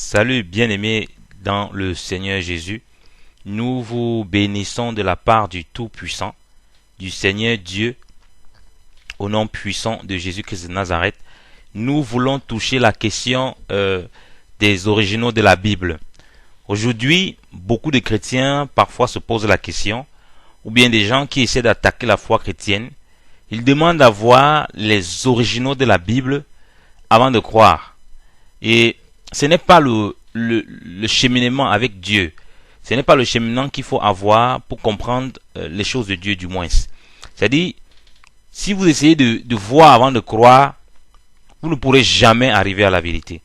Salut bien-aimés dans le Seigneur Jésus. Nous vous bénissons de la part du Tout-Puissant, du Seigneur Dieu, au nom puissant de Jésus-Christ de Nazareth. Nous voulons toucher la question des originaux de la Bible. Aujourd'hui, beaucoup de chrétiens parfois se posent la question, ou bien des gens qui essaient d'attaquer la foi chrétienne, ils demandent à voir les originaux de la Bible avant de croire. Et ce n'est pas le cheminement avec Dieu. Ce n'est pas le cheminement qu'il faut avoir pour comprendre les choses de Dieu du moins. C'est-à-dire, si vous essayez de voir avant de croire, vous ne pourrez jamais arriver à la vérité.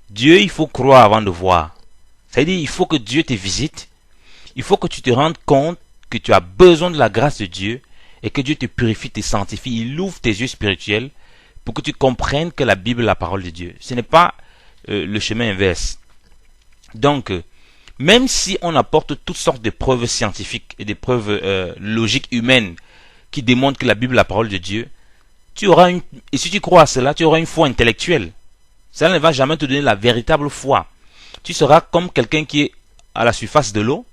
Dieu, il faut croire avant de voir. C'est-à-dire, il faut que Dieu te visite. Il faut que tu te rendes compte que tu as besoin de la grâce de Dieu et que Dieu te purifie, te sanctifie. Il ouvre tes yeux spirituels pour que tu comprennes que la Bible est la parole de Dieu. Ce n'est pas le chemin inverse. Donc, même si on apporte toutes sortes de preuves scientifiques et des preuves logiques humaines qui démontrent que la Bible est la parole de Dieu, et si tu crois à cela, tu auras une foi intellectuelle. Cela ne va jamais te donner la véritable foi. Tu seras comme quelqu'un qui est à la surface de l'eau,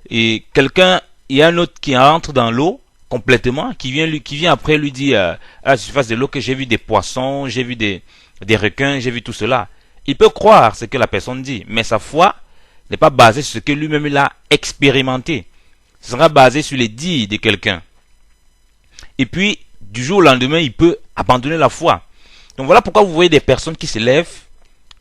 et il y a un autre qui entre dans l'eau complètement, qui vient après lui dire à la surface de l'eau que j'ai vu des poissons, j'ai vu des requins, j'ai vu tout cela. Il peut croire ce que la personne dit, mais sa foi n'est pas basée sur ce que lui-même il a expérimenté. Ce sera basé sur les dires de quelqu'un. Et puis, du jour au lendemain, il peut abandonner la foi. Donc voilà pourquoi vous voyez des personnes qui se lèvent,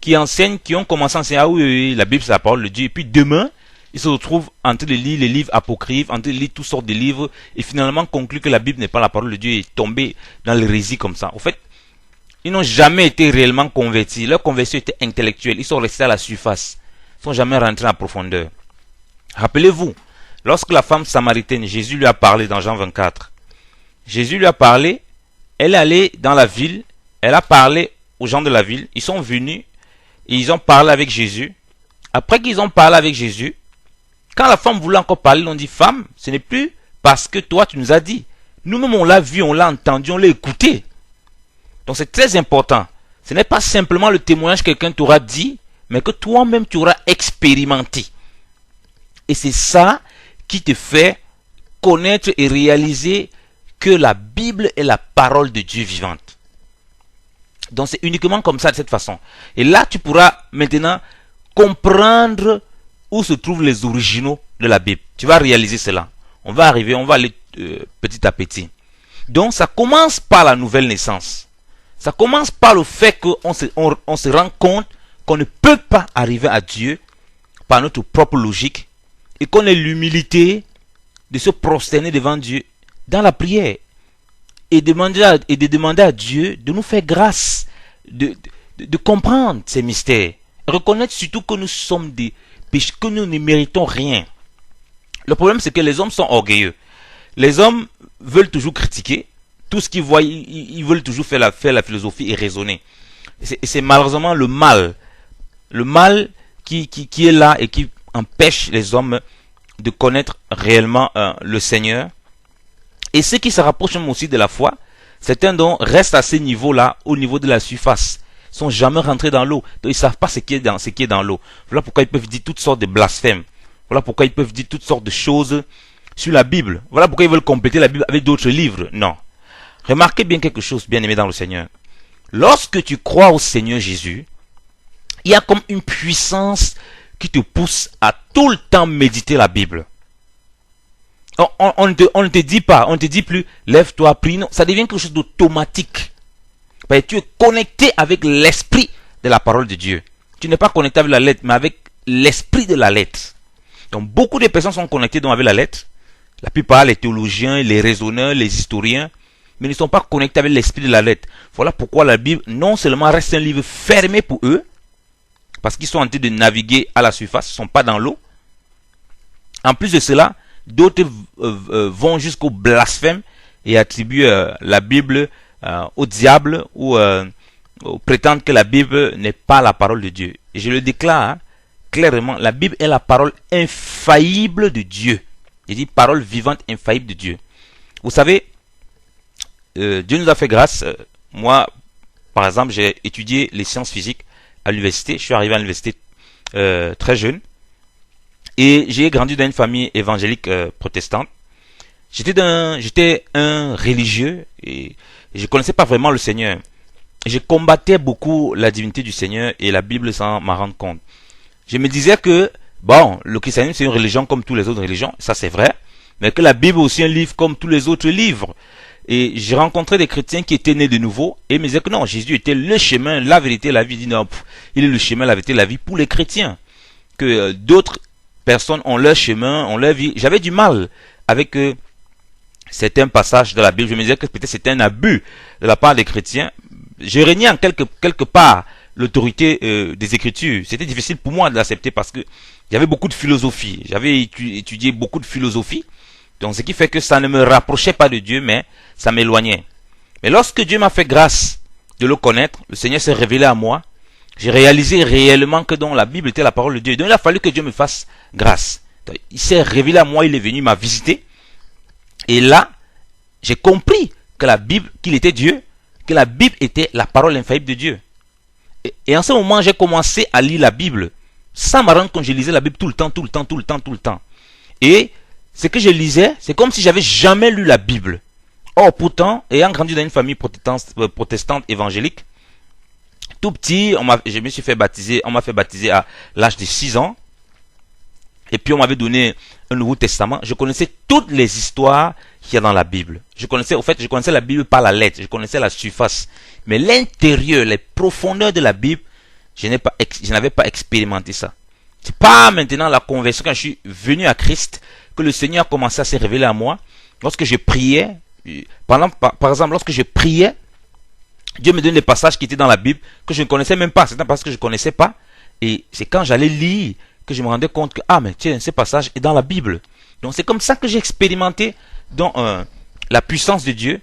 qui enseignent, qui ont commencé à enseigner, ah oui, la Bible c'est la parole de Dieu, et puis demain, ils se retrouvent en train de lire les livres apocryphes, en train de lire toutes sortes de livres, et finalement concluent que la Bible n'est pas la parole de Dieu et tombés dans l'hérésie comme ça. En fait, ils n'ont jamais été réellement convertis. Leur conversion était intellectuelle. Ils sont restés à la surface. Ils ne sont jamais rentrés en profondeur. Rappelez-vous, lorsque la femme samaritaine, Jésus lui a parlé dans Jean 24. Jésus lui a parlé, elle est allée dans la ville, elle a parlé aux gens de la ville, ils sont venus et ils ont parlé avec Jésus. Après qu'ils ont parlé avec Jésus, quand la femme voulait encore parler, ils ont dit, femme, ce n'est plus parce que toi tu nous as dit. Nous-mêmes on l'a vu, on l'a entendu, on l'a écouté. Donc c'est très important. Ce n'est pas simplement le témoignage que quelqu'un t'aura dit, mais que toi-même tu auras expérimenté. Et c'est ça qui te fait connaître et réaliser que la Bible est la parole de Dieu vivante. Donc c'est uniquement comme ça, de cette façon. Et là tu pourras maintenant comprendre où se trouvent les originaux de la Bible. Tu vas réaliser cela. On va aller petit à petit. Donc ça commence par la nouvelle naissance. Ça commence par le fait qu'on se rend compte qu'on ne peut pas arriver à Dieu par notre propre logique et qu'on ait l'humilité de se prosterner devant Dieu dans la prière et de demander à Dieu de nous faire grâce, de comprendre ces mystères. Reconnaître surtout que nous sommes des pécheurs, que nous ne méritons rien. Le problème, c'est que les hommes sont orgueilleux. Les hommes veulent toujours critiquer. Tout ce qu'ils voient, ils veulent toujours faire la philosophie et raisonner. C'est malheureusement le mal. Le mal qui est là et qui empêche les hommes de connaître réellement le Seigneur. Et ceux qui se rapprochent même aussi de la foi, certains dont restent à ce niveau-là, au niveau de la surface. Ils sont jamais rentrés dans l'eau. Donc ils ne savent pas ce qui est dans l'eau. Voilà pourquoi ils peuvent dire toutes sortes de blasphèmes. Voilà pourquoi ils peuvent dire toutes sortes de choses sur la Bible. Voilà pourquoi ils veulent compléter la Bible avec d'autres livres. Non. Remarquez bien quelque chose, bien aimé dans le Seigneur. Lorsque tu crois au Seigneur Jésus, il y a comme une puissance qui te pousse à tout le temps méditer la Bible. On ne te dit pas, on ne te dit plus, lève-toi, prie. Non, ça devient quelque chose d'automatique. Tu es connecté avec l'esprit de la parole de Dieu. Tu n'es pas connecté avec la lettre, mais avec l'esprit de la lettre. Donc beaucoup de personnes sont connectées avec la lettre. La plupart, les théologiens, les raisonneurs, les historiens, mais ne sont pas connectés avec l'esprit de la lettre. Voilà pourquoi la Bible, non seulement reste un livre fermé pour eux, parce qu'ils sont en train de naviguer à la surface, ils ne sont pas dans l'eau. En plus de cela, d'autres vont jusqu'au blasphème et attribuent la Bible au diable ou prétendent que la Bible n'est pas la parole de Dieu. Et je le déclare clairement, la Bible est la parole infaillible de Dieu. Il dit parole vivante, infaillible de Dieu. Vous savez, Dieu nous a fait grâce. Moi, par exemple, j'ai étudié les sciences physiques à l'université. Je suis arrivé à l'université très jeune. Et j'ai grandi dans une famille évangélique protestante. J'étais un religieux et je connaissais pas vraiment le Seigneur. Je combattais beaucoup la divinité du Seigneur et la Bible sans m'en rendre compte. Je me disais que, bon, le christianisme c'est une religion comme toutes les autres religions, ça c'est vrai, mais que la Bible est aussi un livre comme tous les autres livres. Et j'ai rencontré des chrétiens qui étaient nés de nouveau et me disaient que non, Jésus était le chemin, la vérité, la vie. Je dis non, il est le chemin, la vérité, la vie pour les chrétiens. Que d'autres personnes ont leur chemin, ont leur vie. J'avais du mal avec certains passages de la Bible. Je me disais que peut-être c'était un abus de la part des chrétiens. Je régnais en quelque part l'autorité des Écritures. C'était difficile pour moi de l'accepter parce que il y avait beaucoup de philosophie. J'avais étudié beaucoup de philosophie. Donc ce qui fait que ça ne me rapprochait pas de Dieu, mais ça m'éloignait. Mais lorsque Dieu m'a fait grâce de le connaître, le Seigneur s'est révélé à moi. J'ai réalisé réellement que dans la Bible était la parole de Dieu. Donc il a fallu que Dieu me fasse grâce. Donc, il s'est révélé à moi, il est venu, m'a visité. Et là, j'ai compris que la Bible, qu'il était Dieu, que la Bible était la parole infaillible de Dieu. Et en ce moment, j'ai commencé à lire la Bible. Sans me rendre compte, je lisais la Bible tout le temps. Et ce que je lisais, c'est comme si j'avais jamais lu la Bible. Or, pourtant, ayant grandi dans une famille protestante évangélique, tout petit, je me suis fait baptiser, on m'a fait baptiser à l'âge de 6 ans. Et puis on m'avait donné un Nouveau Testament. Je connaissais toutes les histoires qu'il y a dans la Bible. Je connaissais la Bible par la lettre. Je connaissais la surface. Mais l'intérieur, les profondeurs de la Bible, je n'avais pas expérimenté ça. C'est pas maintenant la conversion, quand je suis venu à Christ, que le Seigneur a commencé à se révéler à moi. Lorsque je priais, par exemple, lorsque je priais, Dieu me donne des passages qui étaient dans la Bible que je ne connaissais même pas. C'est parce que je ne connaissais pas. Et c'est quand j'allais lire que je me rendais compte que, ah, mais tiens, ce passage est dans la Bible. Donc c'est comme ça que j'ai expérimenté dans la puissance de Dieu.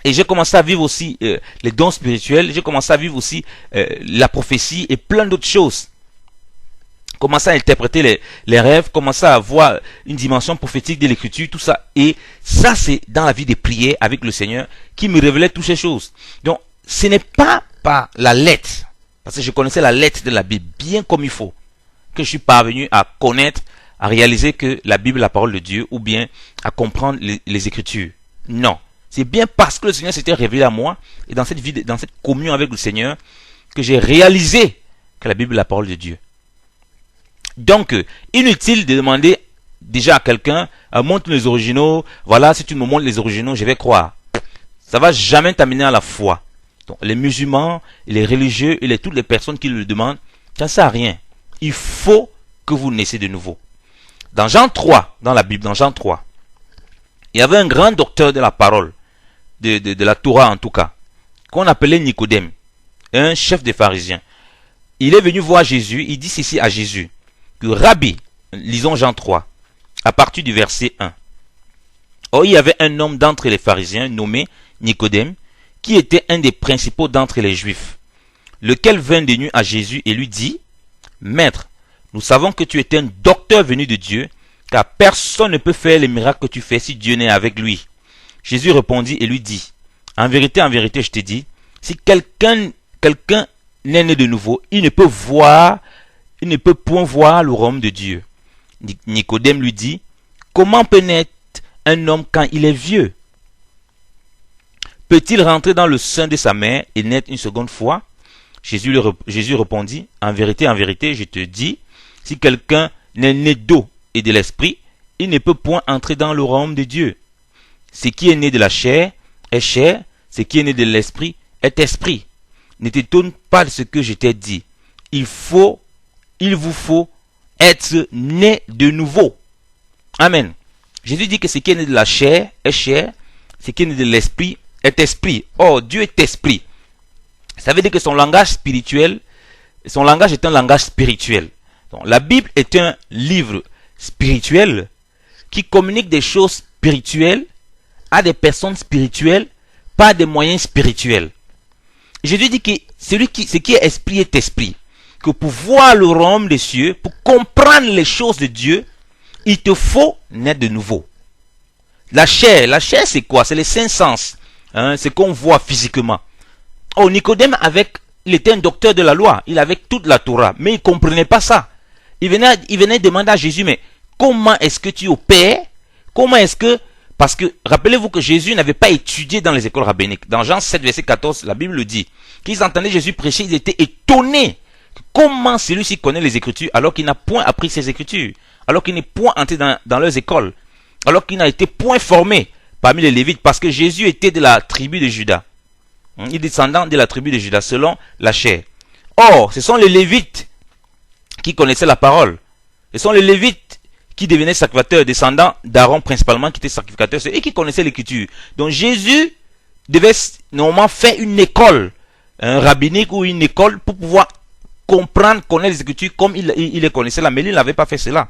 Et j'ai commencé à vivre aussi les dons spirituels. J'ai commencé à vivre aussi la prophétie et plein d'autres choses. Commencer à interpréter les rêves, commencer à voir une dimension prophétique de l'écriture, tout ça. Et ça, c'est dans la vie des prières avec le Seigneur qui me révélait toutes ces choses. Donc, ce n'est pas par la lettre, parce que je connaissais la lettre de la Bible bien comme il faut, que je suis parvenu à connaître, à réaliser que la Bible est la parole de Dieu, ou bien à comprendre les Écritures. Non. C'est bien parce que le Seigneur s'était révélé à moi, et dans cette vie, dans cette communion avec le Seigneur, que j'ai réalisé que la Bible est la parole de Dieu. Donc, inutile de demander déjà à quelqu'un, montre les originaux, voilà, si tu me montres les originaux, je vais croire. Ça va jamais t'amener à la foi. Donc, les musulmans, les religieux, et toutes les personnes qui le demandent, ça ne sert à rien. Il faut que vous naissiez de nouveau. Dans Jean 3, dans la Bible, dans Jean 3, il y avait un grand docteur de la parole, de la Torah en tout cas, qu'on appelait Nicodème, un chef des pharisiens. Il est venu voir Jésus, il dit ceci à Jésus, que Rabbi, lisons Jean 3, à partir du verset 1. Or, il y avait un homme d'entre les pharisiens nommé Nicodème, qui était un des principaux d'entre les Juifs, lequel vint de nuit à Jésus et lui dit, Maître, nous savons que tu es un docteur venu de Dieu, car personne ne peut faire les miracles que tu fais si Dieu n'est avec lui. Jésus répondit et lui dit, en vérité, je te dis, si quelqu'un n'est né de nouveau, il ne peut point voir le royaume de Dieu. Nicodème lui dit, comment peut naître un homme quand il est vieux? Peut-il rentrer dans le sein de sa mère et naître une seconde fois? Jésus répondit, en vérité, je te dis, si quelqu'un n'est né d'eau et de l'esprit, il ne peut point entrer dans le royaume de Dieu. Ce qui est né de la chair est chair, ce qui est né de l'esprit est esprit. Ne t'étonne pas de ce que je t'ai dit. Il vous faut être né de nouveau. Amen. Jésus dit que ce qui est né de la chair est chair, ce qui est né de l'esprit est esprit. Oh, Dieu est esprit. Ça veut dire que son langage est un langage spirituel. Donc, la Bible est un livre spirituel qui communique des choses spirituelles à des personnes spirituelles par des moyens spirituels. Jésus dit que ce qui est esprit, que pour voir le royaume des cieux, pour comprendre les choses de Dieu, il te faut naître de nouveau. La chair c'est quoi? C'est les cinq sens. C'est qu'on voit physiquement. Oh, Nicodème, avec il était un docteur de la loi, il avait toute la Torah, mais il ne comprenait pas ça. Il venait demander à Jésus, mais comment est-ce que tu opères? Comment est-ce que... Parce que, rappelez-vous que Jésus n'avait pas étudié dans les écoles rabbiniques. Dans Jean 7, verset 14, la Bible le dit. Qu'ils entendaient Jésus prêcher, ils étaient étonnés. Comment celui-ci connaît les Écritures alors qu'il n'a point appris ces Écritures? Alors qu'il n'est point entré dans leurs écoles? Alors qu'il n'a été point formé parmi les Lévites? Parce que Jésus était de la tribu de Juda. Il est descendant de la tribu de Juda, selon la chair. Or, ce sont les Lévites qui connaissaient la parole. Ce sont les Lévites qui devenaient sacrificateurs, descendants d'Aaron principalement, qui étaient sacrificateurs, et qui connaissaient l'écriture. Donc Jésus devait normalement faire une école, un rabbinique ou une école, pour pouvoir comprendre, connaître les écritures comme il les connaissait là. Mais il n'avait pas fait cela.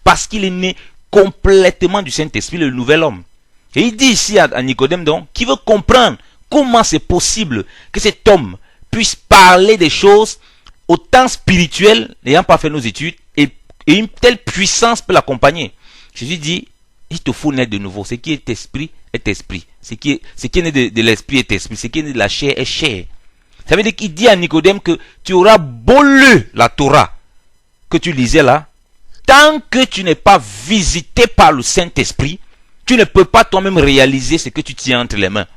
Parce qu'il est né complètement du Saint-Esprit, le nouvel homme. Et il dit ici à Nicodème, donc, qui veut comprendre comment c'est possible que cet homme puisse parler des choses autant spirituelles, n'ayant pas fait nos études, et une telle puissance peut l'accompagner. Jésus dit, il te faut naître de nouveau. Ce qui est esprit est esprit. Ce qui est né de l'esprit est esprit. Ce qui est né de la chair est chair. Ça veut dire qu'il dit à Nicodème que tu auras beau lire la Torah que tu lisais là, tant que tu n'es pas visité par le Saint-Esprit, tu ne peux pas toi-même réaliser ce que tu tiens entre les mains.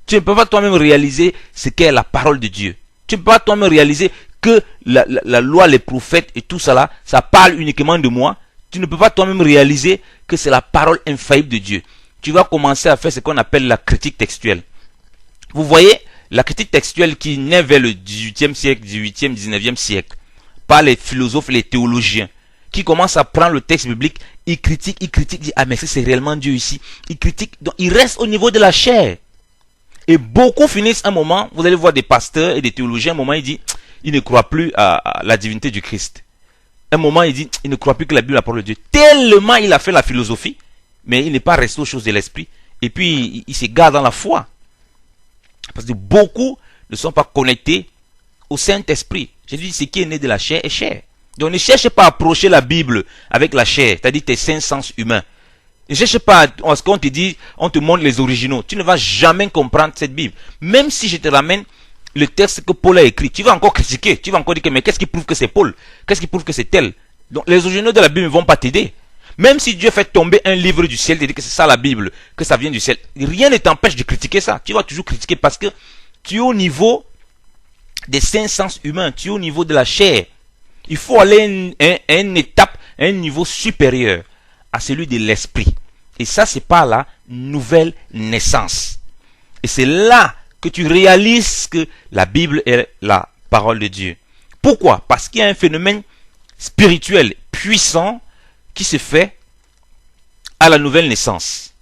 Tu ne peux pas toi-même réaliser ce qu'est la parole de Dieu. Tu ne peux pas toi-même réaliser que la loi, les prophètes et tout ça là, ça parle uniquement de moi. Tu ne peux pas toi-même réaliser que c'est la parole infaillible de Dieu. Tu vas commencer à faire ce qu'on appelle la critique textuelle. Vous voyez, la critique textuelle qui naît vers le 18e siècle, 18e, 19e siècle, par les philosophes et les théologiens, qui commencent à prendre le texte biblique, ils critiquent, disent, ah mais c'est réellement Dieu ici. Ils critiquent, donc ils restent au niveau de la chair. Et beaucoup finissent un moment, vous allez voir des pasteurs et des théologiens, un moment ils disent, ils ne croient plus à la divinité du Christ. Un moment il dit, il ne croit plus que la Bible est la parole de Dieu. Tellement il a fait la philosophie, mais il n'est pas resté aux choses de l'esprit. Et puis il s'égare dans la foi. Parce que beaucoup ne sont pas connectés au Saint-Esprit. Jésus dit, ce qui est né de la chair est chair. Donc ne cherche pas à approcher la Bible avec la chair, c'est-à-dire tes cinq sens humains. Ne cherche pas, à ce qu'on te dit, on te montre les originaux. Tu ne vas jamais comprendre cette Bible. Même si je te ramène le texte que Paul a écrit, tu vas encore critiquer. Tu vas encore dire que, mais qu'est-ce qui prouve que c'est Paul? Qu'est-ce qui prouve que c'est tel? Donc les originaux de la Bible ne vont pas t'aider. Même si Dieu fait tomber un livre du ciel, te dit que c'est ça la Bible, que ça vient du ciel, rien ne t'empêche de critiquer ça. Tu vas toujours critiquer parce que tu es au niveau des cinq sens humains, tu es au niveau de la chair. Il faut aller à une étape, à un niveau supérieur à celui de l'esprit. Et ça, c'est par la nouvelle naissance. Et c'est là que tu réalises que la Bible est la parole de Dieu. Pourquoi? Parce qu'il y a un phénomène spirituel puissant qui se fait à la nouvelle naissance.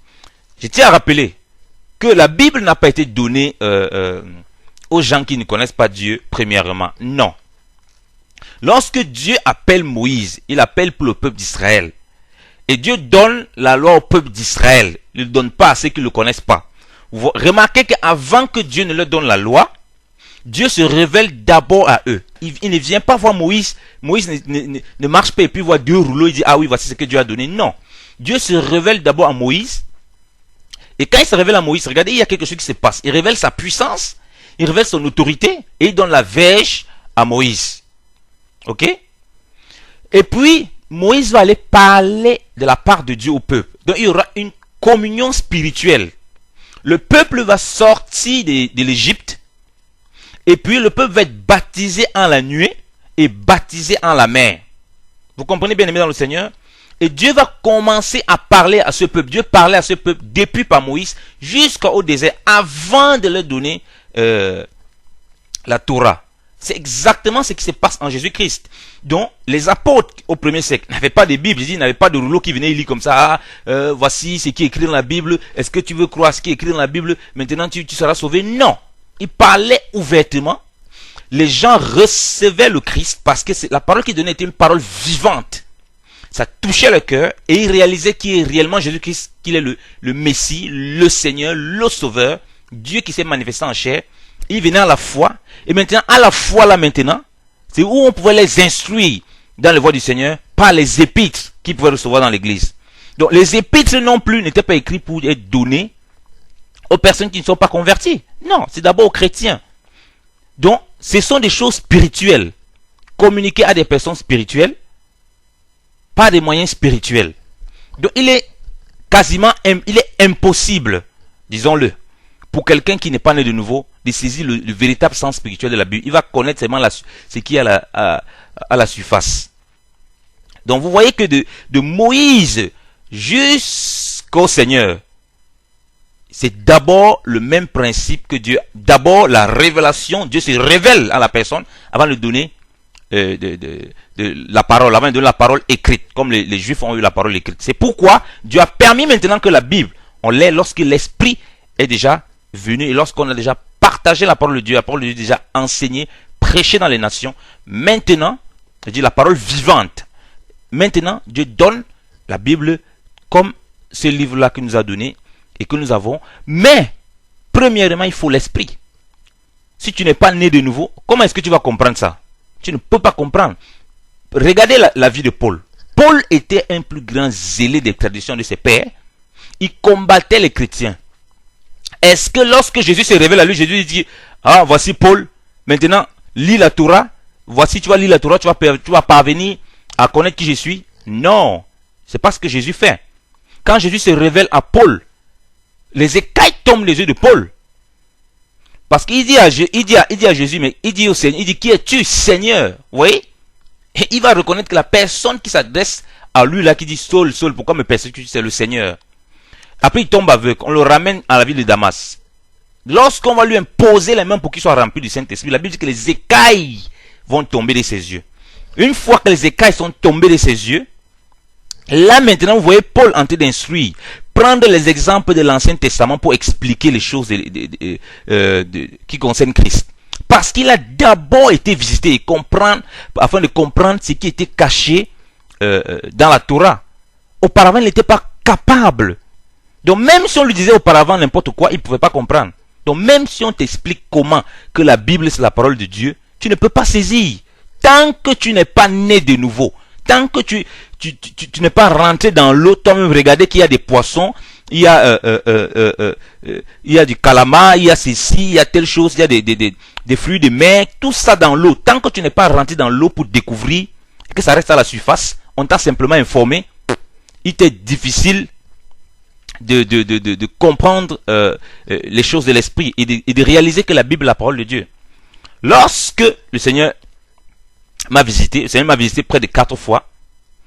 Je tiens à rappeler que la Bible n'a pas été donnée aux gens qui ne connaissent pas Dieu, premièrement. Non. Lorsque Dieu appelle Moïse, il appelle pour le peuple d'Israël. Et Dieu donne la loi au peuple d'Israël. Il ne le donne pas à ceux qui ne le connaissent pas. Vous remarquez qu'avant que Dieu ne leur donne la loi, Dieu se révèle d'abord à eux. Il ne vient pas voir Moïse. Moïse ne marche pas et puis voit deux rouleaux. Il dit, ah oui, voici ce que Dieu a donné. Non. Dieu se révèle d'abord à Moïse. Et quand il se révèle à Moïse, regardez, il y a quelque chose qui se passe. Il révèle sa puissance. Il révèle son autorité. Et il donne la verge à Moïse. Ok? Et puis, Moïse va aller parler de la part de Dieu au peuple. Donc, il y aura une communion spirituelle. Le peuple va sortir de l'Égypte. Et puis, le peuple va être baptisé en la nuée et baptisé en la mer. Vous comprenez bien aimé dans le Seigneur? Et Dieu va commencer à parler à ce peuple. Dieu parlait à ce peuple depuis par Moïse jusqu'au désert avant de leur donner la Torah. C'est exactement ce qui se passe en Jésus-Christ. Donc, les apôtres au premier siècle n'avaient pas de Bible, ils n'avaient pas de rouleau qui venait lire comme ça. Voici ce qui est écrit dans la Bible. Est-ce que tu veux croire ce qui est écrit dans la Bible? Maintenant, tu seras sauvé. Non. Ils parlaient ouvertement. Les gens recevaient le Christ parce que la parole qu'il donnait était une parole vivante. Ça touchait le cœur et ils réalisaient qu'il est réellement Jésus-Christ, qu'il est le Messie, le Seigneur, le Sauveur, Dieu qui s'est manifesté en chair. Ils venaient à la foi. Et maintenant, à la foi là maintenant, c'est où on pouvait les instruire dans la voie du Seigneur par les épîtres qu'ils pouvaient recevoir dans l'église. Donc les épîtres non plus n'étaient pas écrits pour être donnés aux personnes qui ne sont pas converties. Non, c'est d'abord aux chrétiens. Donc ce sont des choses spirituelles, communiquées à des personnes spirituelles, par des moyens spirituels. Donc il est impossible, disons-le, pour quelqu'un qui n'est pas né de nouveau, de saisir le véritable sens spirituel de la Bible. Il va connaître seulement ce qui est à la surface. Donc vous voyez que de Moïse jusqu'au Seigneur, c'est d'abord le même principe que Dieu. D'abord la révélation, Dieu se révèle à la personne avant de donner la parole, avant de donner la parole écrite, comme les Juifs ont eu la parole écrite. C'est pourquoi Dieu a permis maintenant que la Bible, on l'ait lorsque l'Esprit est déjà venu et lorsqu'on a déjà partagé la parole de Dieu est déjà enseignée, prêchée dans les nations. Maintenant, c'est-à-dire la parole vivante. Maintenant, Dieu donne la Bible comme ce livre-là qu'il nous a donné et que nous avons. Mais, premièrement, il faut l'esprit. Si tu n'es pas né de nouveau, comment est-ce que tu vas comprendre ça? Tu ne peux pas comprendre. Regardez la vie de Paul. Paul était un plus grand zélé des traditions de ses pères. Il combattait les chrétiens. Est-ce que lorsque Jésus se révèle à lui, Jésus dit, ah, voici Paul, maintenant, lis la Torah. Voici, tu vas lire la Torah, tu vas parvenir à connaître qui je suis? Non. C'est pas ce que Jésus fait. Quand Jésus se révèle à Paul, les écailles tombent les yeux de Paul. Parce qu'il dit à Jésus, mais il dit au Seigneur, il dit, qui es-tu, Seigneur? Vous voyez? Et il va reconnaître que la personne qui s'adresse à lui là, qui dit, Saul, Saul, pourquoi me persécutes? C'est le Seigneur. Après il tombe aveugle, on le ramène à la ville de Damas. Lorsqu'on va lui imposer les mains pour qu'il soit rempli du Saint-Esprit, la Bible dit que les écailles vont tomber de ses yeux. Une fois que les écailles sont tombées de ses yeux, là maintenant vous voyez Paul en train d'instruire, prendre les exemples de l'Ancien Testament pour expliquer les choses qui concernent Christ. Parce qu'il a d'abord été visité et comprendre, afin de comprendre ce qui était caché dans la Torah. Auparavant il n'était pas capable. Donc même si on lui disait auparavant n'importe quoi, il ne pouvait pas comprendre. Donc même si on t'explique comment que la Bible c'est la parole de Dieu, tu ne peux pas saisir. Tant que tu n'es pas né de nouveau, tant que tu n'es pas rentré dans l'eau, toi-même regardez qu'il y a des poissons, il y a du calamar, il y a ceci, il y a telle chose, il y a des fruits de mer, tout ça dans l'eau. Tant que tu n'es pas rentré dans l'eau pour découvrir, et que ça reste à la surface, on t'a simplement informé, il t'est difficile de comprendre les choses de l'esprit et de réaliser que la Bible est la parole de Dieu. Lorsque le Seigneur m'a visité, le Seigneur m'a visité près de 4 fois.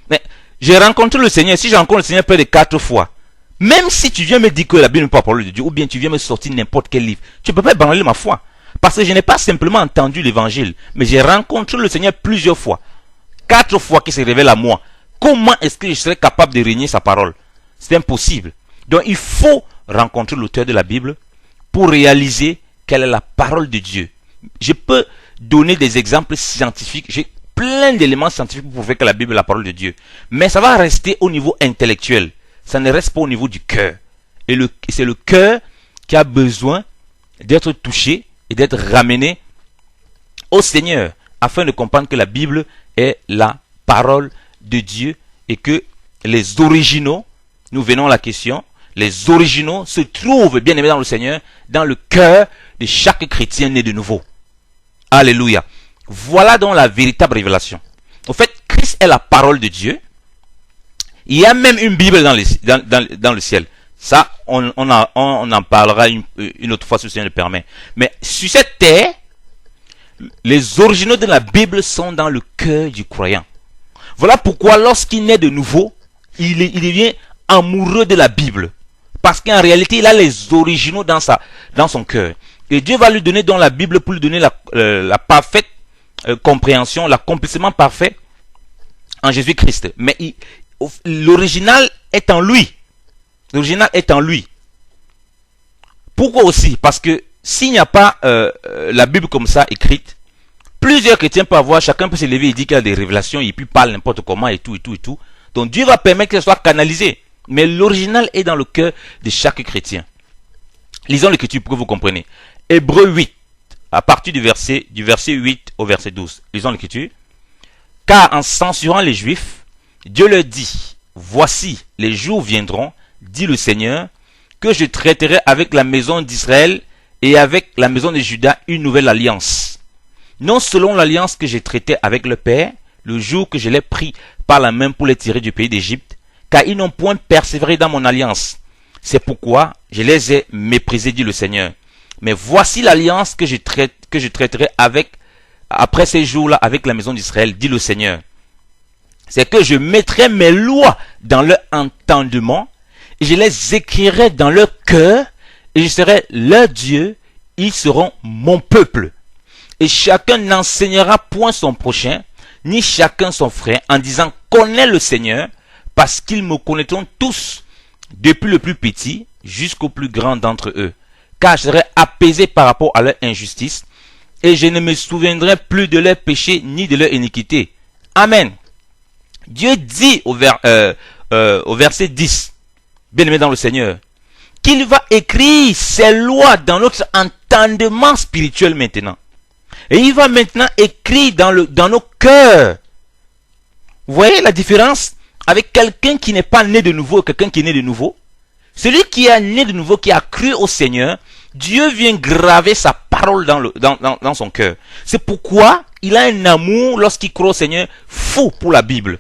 Mais j'ai rencontré le Seigneur, si je rencontre le Seigneur près de 4 fois, même si tu viens me dire que la Bible n'est pas la parole de Dieu, ou bien tu viens me sortir n'importe quel livre, tu ne peux pas ébranler ma foi. Parce que je n'ai pas simplement entendu l'évangile, mais j'ai rencontré le Seigneur plusieurs fois. 4 fois qu'il se révèle à moi. Comment est-ce que je serais capable de régner sa parole? C'est impossible. Donc il faut rencontrer l'auteur de la Bible pour réaliser quelle est la parole de Dieu. Je peux donner des exemples scientifiques. J'ai plein d'éléments scientifiques pour prouver que la Bible est la parole de Dieu. Mais ça va rester au niveau intellectuel. Ça ne reste pas au niveau du cœur. Et c'est le cœur qui a besoin d'être touché et d'être ramené au Seigneur afin de comprendre que la Bible est la parole de Dieu et que les originaux, nous venons à la question, les originaux se trouvent bien aimés dans le Seigneur, dans le cœur de chaque chrétien né de nouveau. Alléluia. Voilà donc la véritable révélation. En fait, Christ est la parole de Dieu. Il y a même une Bible dans le ciel. Ça, on en parlera une autre fois si le Seigneur le permet. Mais sur cette terre, les originaux de la Bible sont dans le cœur du croyant. Voilà pourquoi lorsqu'il naît de nouveau, il devient amoureux de la Bible. Parce qu'en réalité, il a les originaux dans son cœur. Et Dieu va lui donner dans la Bible pour lui donner la parfaite compréhension, l'accomplissement parfait en Jésus-Christ. Mais l'original est en lui. L'original est en lui. Pourquoi aussi? Parce que s'il n'y a pas la Bible comme ça écrite, plusieurs chrétiens peuvent avoir, chacun peut se lever et dire qu'il a des révélations, et puis parle n'importe comment et tout. Donc Dieu va permettre que ce soit canalisé. Mais l'original est dans le cœur de chaque chrétien. Lisons l'écriture pour que vous compreniez. Hébreux 8, à partir du verset 8 au verset 12. Lisons l'écriture. Car en censurant les Juifs, Dieu leur dit, voici, les jours viendront, dit le Seigneur, que je traiterai avec la maison d'Israël et avec la maison de Juda une nouvelle alliance. non selon l'alliance que j'ai traitée avec le Père, le jour que je l'ai pris par la main pour les tirer du pays d'Égypte, car ils n'ont point persévéré dans mon alliance. C'est pourquoi je les ai méprisés, dit le Seigneur. Mais voici l'alliance que je traiterai après ces jours-là avec la maison d'Israël, dit le Seigneur. C'est que je mettrai mes lois dans leur entendement, et je les écrirai dans leur cœur, et je serai leur Dieu, ils seront mon peuple. Et chacun n'enseignera point son prochain, ni chacun son frère, en disant « Connais le Seigneur », parce qu'ils me connaîtront tous, depuis le plus petit jusqu'au plus grand d'entre eux. Car je serai apaisé par rapport à leur injustice, et je ne me souviendrai plus de leurs péchés ni de leur iniquité. Amen. Dieu dit au verset 10, bien-aimé dans le Seigneur, qu'il va écrire ses lois dans notre entendement spirituel maintenant. Et il va maintenant écrire dans nos cœurs. Vous voyez la différence avec quelqu'un qui n'est pas né de nouveau et quelqu'un qui est né de nouveau? Celui qui est né de nouveau, qui a cru au Seigneur, Dieu vient graver sa parole dans son cœur. C'est pourquoi il a un amour, lorsqu'il croit au Seigneur, fou pour la Bible.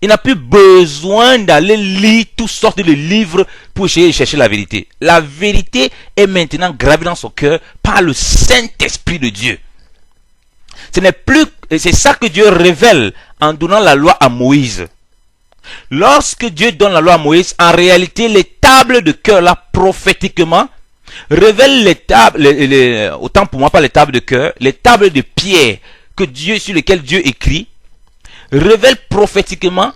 Il n'a plus besoin d'aller lire toutes sortes de livres pour essayer de chercher la vérité. La vérité est maintenant gravée dans son cœur par le Saint-Esprit de Dieu. C'est ça que Dieu révèle en donnant la loi à Moïse. Lorsque Dieu donne la loi à Moïse, en réalité, les tables de cœur, là, prophétiquement, révèlent les tables, autant pour moi, pas les tables de cœur, les tables de pierre sur lesquelles Dieu écrit, révèlent prophétiquement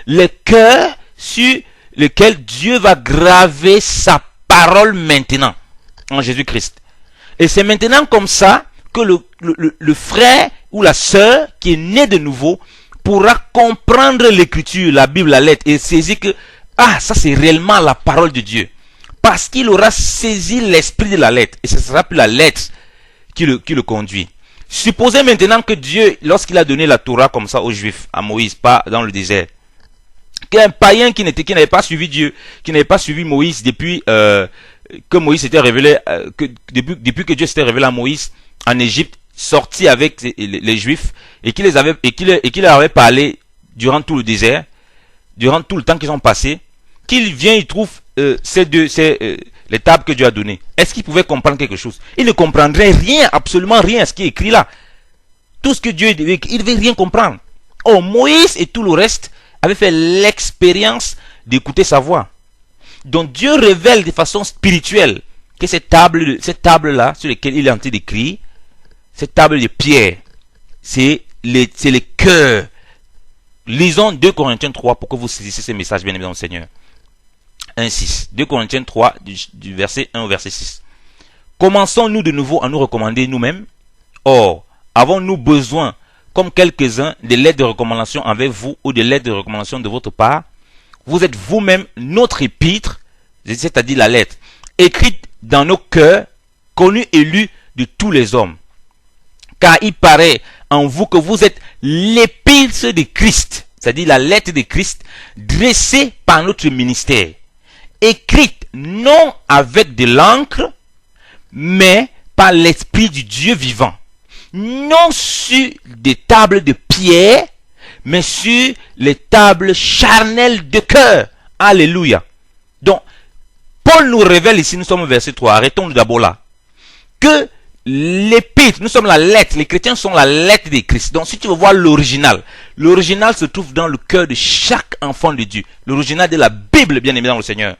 les cœurs sur lesquels Dieu va graver sa parole maintenant, en Jésus-Christ. Et c'est maintenant comme ça que le frère ou la sœur qui est né de nouveau pourra comprendre l'écriture, la Bible, la lettre, et saisir que, ça c'est réellement la parole de Dieu. Parce qu'il aura saisi l'esprit de la lettre, et ce sera plus la lettre qui le conduit. Supposez maintenant que Dieu, lorsqu'il a donné la Torah comme ça aux Juifs, à Moïse, pas dans le désert, qu'un païen qui n'avait pas suivi Dieu, qui n'avait pas suivi Moïse depuis que Moïse s'était révélé, depuis que Dieu s'était révélé à Moïse en Égypte, sorti avec les Juifs, et qu'il leur avait parlé durant tout le désert, durant tout le temps qu'ils ont passé, qu'il vient, il trouve les tables que Dieu a données. Est-ce qu'il pouvait comprendre quelque chose? Il ne comprendrait rien, absolument rien à ce qui est écrit là. Tout ce que Dieu il ne devait rien comprendre. Oh, Moïse et tout le reste avaient fait l'expérience d'écouter sa voix. Donc Dieu révèle de façon spirituelle que ces tables-là, sur lesquelles il est en train d'écrire, cette table de pierre, c'est les cœurs. Lisons 2 Corinthiens 3 pour que vous saisissiez ce message, bien aimé dans le Seigneur. 1,6. 2 Corinthiens 3, du verset 1 au verset 6. Commençons-nous de nouveau à nous recommander nous-mêmes? Or, avons-nous besoin, comme quelques-uns, de lettres de recommandation envers vous ou de lettres de recommandation de votre part? Vous êtes vous-même notre épître, c'est-à-dire la lettre, écrite dans nos cœurs, connue et lue de tous les hommes. Car il paraît en vous que vous êtes l'épître de Christ, c'est-à-dire la lettre de Christ, dressée par notre ministère, écrite non avec de l'encre, mais par l'Esprit du Dieu vivant, non sur des tables de pierre, mais sur les tables charnelles de cœur. Alléluia. Donc, Paul nous révèle ici, nous sommes au verset 3, arrêtons d'abord là, que l'épître, nous sommes la lettre, les chrétiens sont la lettre de Christ. Donc si tu veux voir l'original se trouve dans le cœur de chaque enfant de Dieu. L'original de la Bible, bien aimé dans le Seigneur.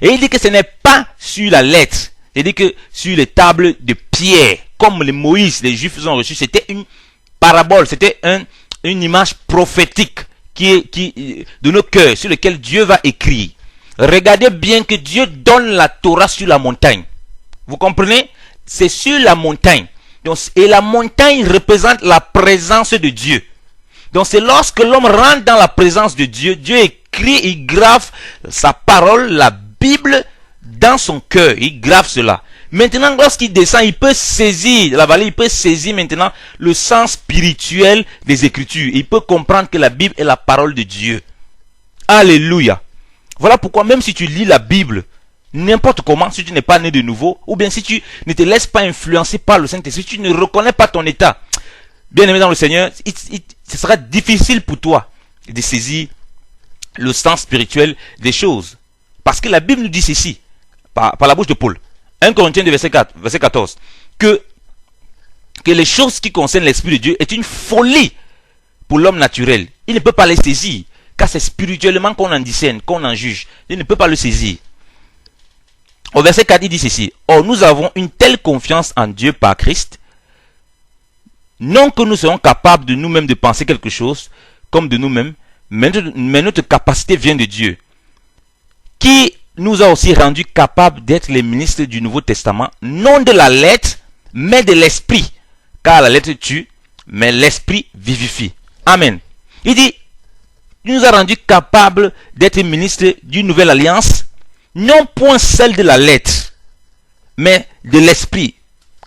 Et il dit que ce n'est pas sur la lettre, il dit que sur les tables de pierre, comme les Moïse, les Juifs ont reçu, c'était une parabole, c'était une image prophétique de nos cœurs, sur lequel Dieu va écrire. Regardez bien que Dieu donne la Torah sur la montagne. Vous comprenez? C'est sur la montagne. Donc, et la montagne représente la présence de Dieu. Donc c'est lorsque l'homme rentre dans la présence de Dieu, Dieu écrit, il grave sa parole, la Bible, dans son cœur. Il grave cela. Maintenant, lorsqu'il descend, il peut saisir la vallée, il peut saisir maintenant le sens spirituel des Écritures. Il peut comprendre que la Bible est la parole de Dieu. Alléluia. Voilà pourquoi même si tu lis la Bible N'importe comment, si tu n'es pas né de nouveau, ou bien si tu ne te laisses pas influencer par le Saint-Esprit, tu ne reconnais pas ton état. Bien aimé dans le Seigneur, ce sera difficile pour toi de saisir le sens spirituel des choses. Parce que la Bible nous dit ceci, par la bouche de Paul, 1 Corinthiens verset 14, que les choses qui concernent l'Esprit de Dieu est une folie pour l'homme naturel. Il ne peut pas les saisir, car c'est spirituellement qu'on en discerne, qu'on en juge. Il ne peut pas le saisir. Au verset 4, il dit ceci. Or, nous avons une telle confiance en Dieu par Christ, non que nous soyons capables de nous-mêmes de penser quelque chose comme de nous-mêmes, mais notre capacité vient de Dieu, qui nous a aussi rendus capables d'être les ministres du Nouveau Testament, non de la lettre, mais de l'esprit. Car la lettre tue, mais l'esprit vivifie. Amen. Il dit, il nous a rendus capables d'être ministres d'une nouvelle alliance, non point celle de la lettre, mais de l'esprit.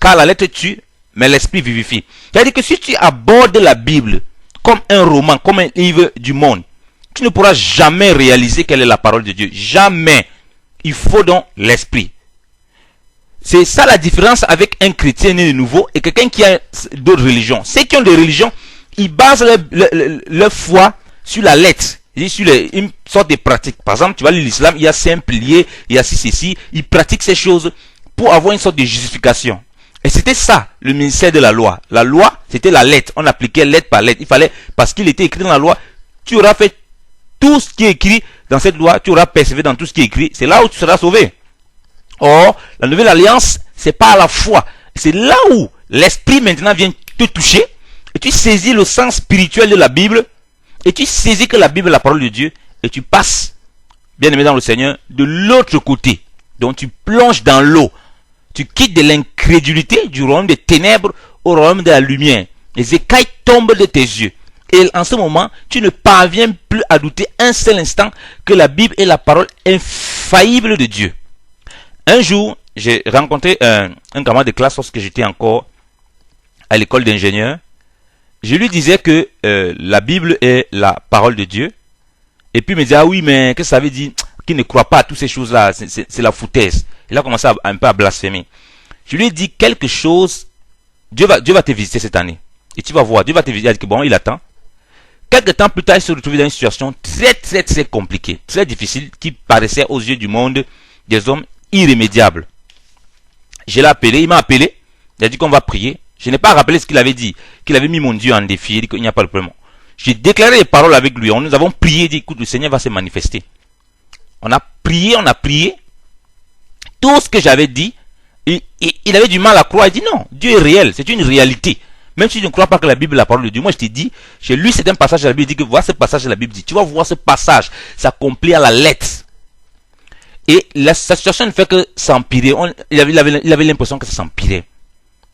Car la lettre tue, mais l'esprit vivifie. C'est-à-dire que si tu abordes la Bible comme un roman, comme un livre du monde, tu ne pourras jamais réaliser quelle est la parole de Dieu. Jamais. Il faut donc l'esprit. C'est ça la différence avec un chrétien né de nouveau et quelqu'un qui a d'autres religions. Ceux qui ont des religions, ils basent leur foi sur la lettre, sur une sorte de pratique. Par exemple, tu vas lire l'islam, il y a 5 piliers, il y a ceci. Ils pratiquent ces choses pour avoir une sorte de justification. Et c'était ça, le ministère de la loi. La loi, c'était la lettre. On appliquait lettre par lettre. Il fallait, parce qu'il était écrit dans la loi, tu auras fait tout ce qui est écrit dans cette loi, tu auras persévéré dans tout ce qui est écrit. C'est là où tu seras sauvé. Or, la nouvelle alliance, c'est pas la foi. C'est là où l'esprit maintenant vient te toucher et tu saisis le sens spirituel de la Bible et tu saisis que la Bible est la parole de Dieu et tu passes, bien aimé dans le Seigneur, de l'autre côté. Donc tu plonges dans l'eau. Tu quittes de l'incrédulité du royaume des ténèbres au royaume de la lumière. Les écailles tombent de tes yeux. Et en ce moment, tu ne parviens plus à douter un seul instant que la Bible est la parole infaillible de Dieu. Un jour, j'ai rencontré un camarade de classe lorsque j'étais encore à l'école d'ingénieur. Je lui disais que la Bible est la parole de Dieu. Et puis il me disait, ah oui, mais qu'est-ce que ça veut dire qu'il ne croit pas à toutes ces choses-là, c'est la foutaise. Il a commencé un peu à blasphémer. Je lui ai dit quelque chose, Dieu va te visiter cette année. Et tu vas voir, Dieu va te visiter. Il a dit que bon, il attend. Quelque temps plus tard, il se retrouvait dans une situation très compliquée, très difficile, qui paraissait aux yeux du monde, des hommes, irrémédiable. Je l'ai appelé, il m'a appelé, il a dit qu'on va prier. Je n'ai pas rappelé ce qu'il avait dit, qu'il avait mis mon Dieu en défi, il dit qu'il n'y a pas de problème. J'ai déclaré les paroles avec lui, nous avons prié, il dit écoute, le Seigneur va se manifester. On a prié, tout ce que j'avais dit, il avait du mal à croire, il dit non, Dieu est réel, c'est une réalité. Même si je ne crois pas que la Bible est la parole de Dieu, moi je t'ai dit, chez lui c'est un passage de la Bible, il dit que voilà ce passage de la Bible dit, tu vas voir ce passage, s'accomplit à la lettre. Et sa situation ne fait que s'empirer. Il avait l'impression que ça s'empirait.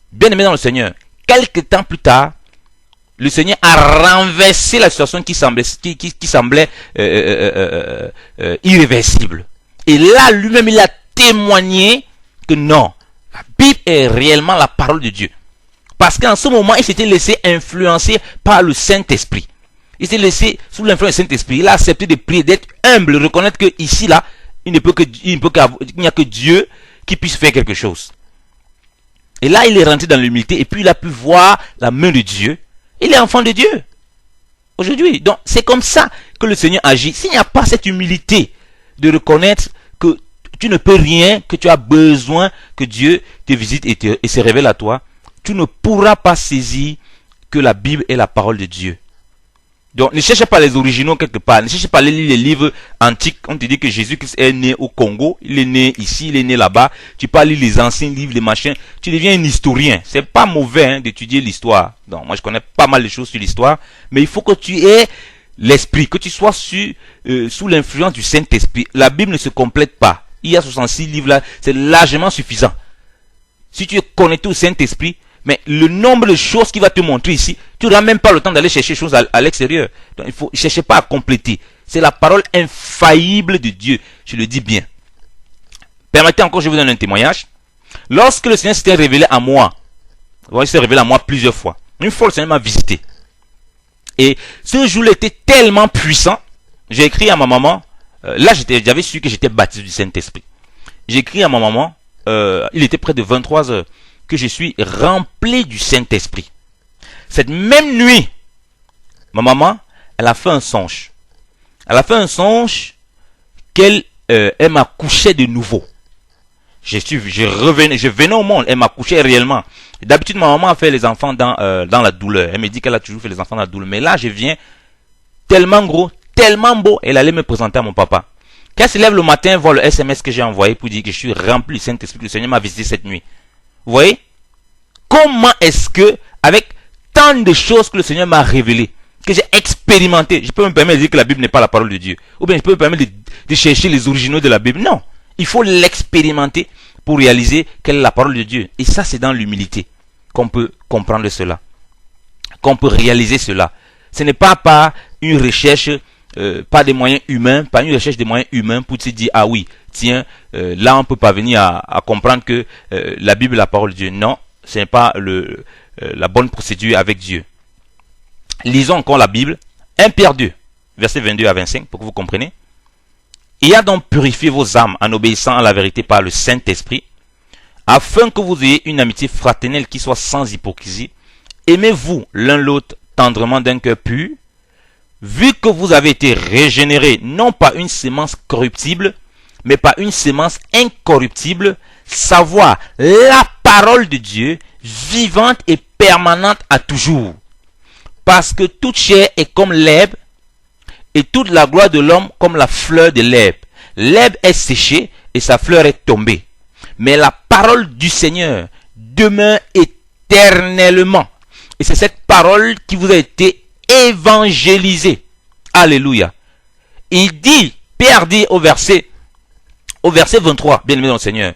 Bien aimé dans le Seigneur, quelques temps plus tard, le Seigneur a renversé la situation qui semblait irréversible. Et là, lui-même, il a témoigné que non, la Bible est réellement la parole de Dieu. Parce qu'en ce moment, il s'était laissé influencer par le Saint-Esprit. Il s'est laissé sous l'influence du Saint-Esprit. Il a accepté de prier, d'être humble, reconnaître que ici, là, il n'y a que Dieu qui puisse faire quelque chose. Et là, il est rentré dans l'humilité et puis il a pu voir la main de Dieu. Il est enfant de Dieu. Aujourd'hui. Donc, c'est comme ça que le Seigneur agit. S'il n'y a pas cette humilité de reconnaître que tu ne peux rien, que tu as besoin que Dieu te visite et se révèle à toi, tu ne pourras pas saisir que la Bible est la parole de Dieu. Donc, ne cherchez pas les originaux quelque part. Ne cherchez pas les livres antiques. On te dit que Jésus-Christ est né au Congo. Il est né ici, il est né là-bas. Tu peux lire les anciens livres, les machins. Tu deviens un historien. C'est pas mauvais d'étudier l'histoire. Donc, moi, je connais pas mal de choses sur l'histoire. Mais il faut que tu aies l'esprit, que tu sois sous l'influence du Saint-Esprit. La Bible ne se complète pas. Il y a 66 livres là. C'est largement suffisant. Si tu es connecté au Saint-Esprit, mais le nombre de choses qu'il va te montrer ici, tu n'auras même pas le temps d'aller chercher des choses à l'extérieur. Donc il faut chercher pas à compléter. C'est la parole infaillible de Dieu. Je le dis bien. Permettez encore, je vous donne un témoignage. Lorsque le Seigneur s'était révélé à moi, il s'est révélé à moi plusieurs fois. Une fois, le Seigneur m'a visité. Et ce jour-là était tellement puissant. J'ai écrit à ma maman. Là, j'avais su que j'étais baptisé du Saint-Esprit. j'écris à ma maman, il était près de 23 heures, que je suis rempli du Saint-Esprit. Cette même nuit, ma maman, elle a fait un songe. Elle a fait un songe qu'elle elle m'accouchait de nouveau. Je venais au monde, elle m'accouchait réellement. D'habitude, ma maman a fait les enfants dans la douleur. Elle me dit qu'elle a toujours fait les enfants dans la douleur. Mais là, je viens tellement gros, tellement beau, elle allait me présenter à mon papa. Quand elle se lève le matin, voit le SMS que j'ai envoyé pour dire que je suis rempli du Saint-Esprit, que le Seigneur m'a visité cette nuit. Vous voyez? Comment est-ce que, avec tant de choses que le Seigneur m'a révélées, que j'ai expérimenté, je peux me permettre de dire que la Bible n'est pas la parole de Dieu. Ou bien je peux me permettre de chercher les originaux de la Bible. Non. Il faut l'expérimenter pour réaliser quelle est la parole de Dieu. Et ça, c'est dans l'humilité qu'on peut comprendre cela. Qu'on peut réaliser cela. Ce n'est pas par une recherche, pas des moyens humains, pas une recherche des moyens humains pour se dire, ah oui, tiens, là on peut pas venir à comprendre que la Bible est la parole de Dieu. Non, ce n'est pas la bonne procédure avec Dieu. Lisons encore la Bible. 1 Pierre 2, versets 22 à 25, pour que vous compreniez. Il a donc purifié vos âmes en obéissant à la vérité par le Saint-Esprit, afin que vous ayez une amitié fraternelle qui soit sans hypocrisie. Aimez-vous l'un l'autre tendrement d'un cœur pur, vu que vous avez été régénérés, non pas une sémence corruptible, mais par une sémence incorruptible, savoir la parole de Dieu, vivante et permanente à toujours. Parce que toute chair est comme l'herbe, et toute la gloire de l'homme comme la fleur de l'herbe. L'herbe est séchée et sa fleur est tombée. Mais la parole du Seigneur demeure éternellement. Et c'est cette parole qui vous a été évangélisée. Alléluia. Il dit, Pierre dit au verset 23, bien aimé dans le Seigneur,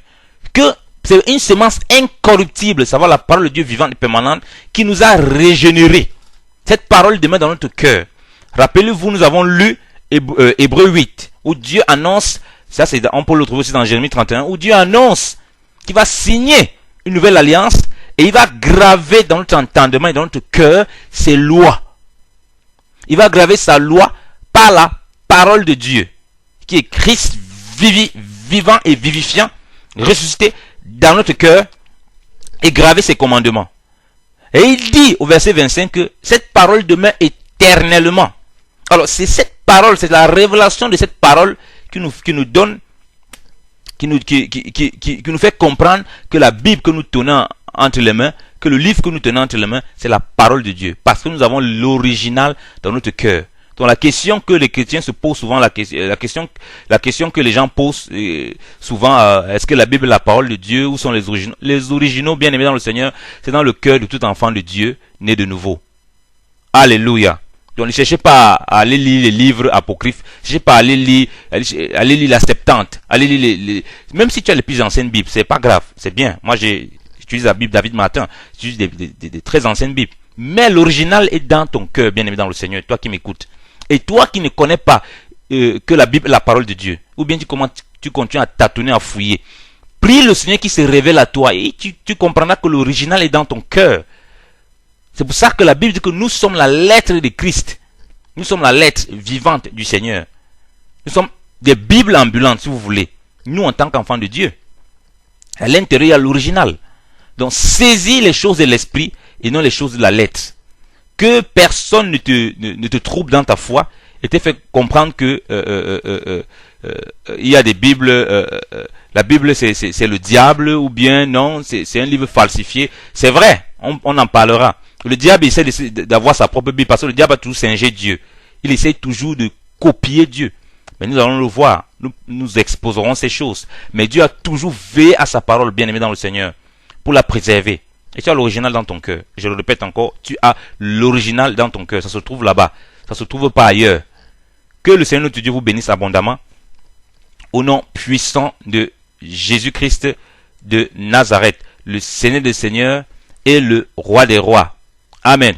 que c'est une semence incorruptible, savoir la parole de Dieu vivante et permanente, qui nous a régénérés. Cette parole demeure dans notre cœur. Rappelez-vous, nous avons lu Hébreux 8, où Dieu annonce, ça c'est, on peut le trouver aussi dans Jérémie 31, où Dieu annonce qu'il va signer une nouvelle alliance et il va graver dans notre entendement et dans notre cœur ses lois. Il va graver sa loi par la parole de Dieu, qui est Christ vivant et vivifiant, ressuscité dans notre cœur et graver ses commandements. Et il dit au verset 25 que cette parole demeure éternellement. Alors c'est cette parole, c'est la révélation de cette parole qui nous donne, qui nous fait comprendre que la Bible que nous tenons entre les mains, que le livre que nous tenons entre les mains, c'est la parole de Dieu. Parce que nous avons l'original dans notre cœur. Donc la question que les chrétiens se posent souvent, la question que les gens posent souvent, est-ce que la Bible est la parole de Dieu? Où sont les originaux? Les originaux, bien aimés dans le Seigneur, c'est dans le cœur de tout enfant de Dieu, né de nouveau. Alléluia. Donc ne cherchez pas à aller lire les livres apocryphes, ne cherchez pas à aller lire la Septante, aller lire même si tu as les plus anciennes Bibles, c'est pas grave, c'est bien. Moi j'utilise la Bible David Martin, j'utilise des très anciennes Bibles. Mais l'original est dans ton cœur, bien aimé dans le Seigneur, toi qui m'écoutes. Et toi qui ne connais pas que la Bible est la parole de Dieu, ou bien tu continues à tâtonner, à fouiller, prie le Seigneur qui se révèle à toi et tu comprendras que l'original est dans ton cœur. C'est pour ça que la Bible dit que nous sommes la lettre de Christ. Nous sommes la lettre vivante du Seigneur. Nous sommes des Bibles ambulantes, si vous voulez. Nous, en tant qu'enfants de Dieu. À l'intérieur, il y a l'original. Donc, saisis les choses de l'esprit et non les choses de la lettre. Que personne ne te trouble dans ta foi et te fait comprendre que il y a des Bibles, la Bible c'est le diable, ou bien non, c'est un livre falsifié. C'est vrai, on en parlera. Le diable essaie d'avoir sa propre Bible parce que le diable a toujours singé Dieu. Il essaie toujours de copier Dieu. Mais nous allons le voir, nous exposerons ces choses. Mais Dieu a toujours veillé à sa parole, bien aimé dans le Seigneur, pour la préserver. Et tu as l'original dans ton cœur. Je le répète encore, tu as l'original dans ton cœur. Ça se trouve là-bas. Ça se trouve pas ailleurs. Que le Seigneur notre Dieu vous bénisse abondamment. Au nom puissant de Jésus-Christ de Nazareth, le Seigneur des Seigneurs et le Roi des Rois. Amen.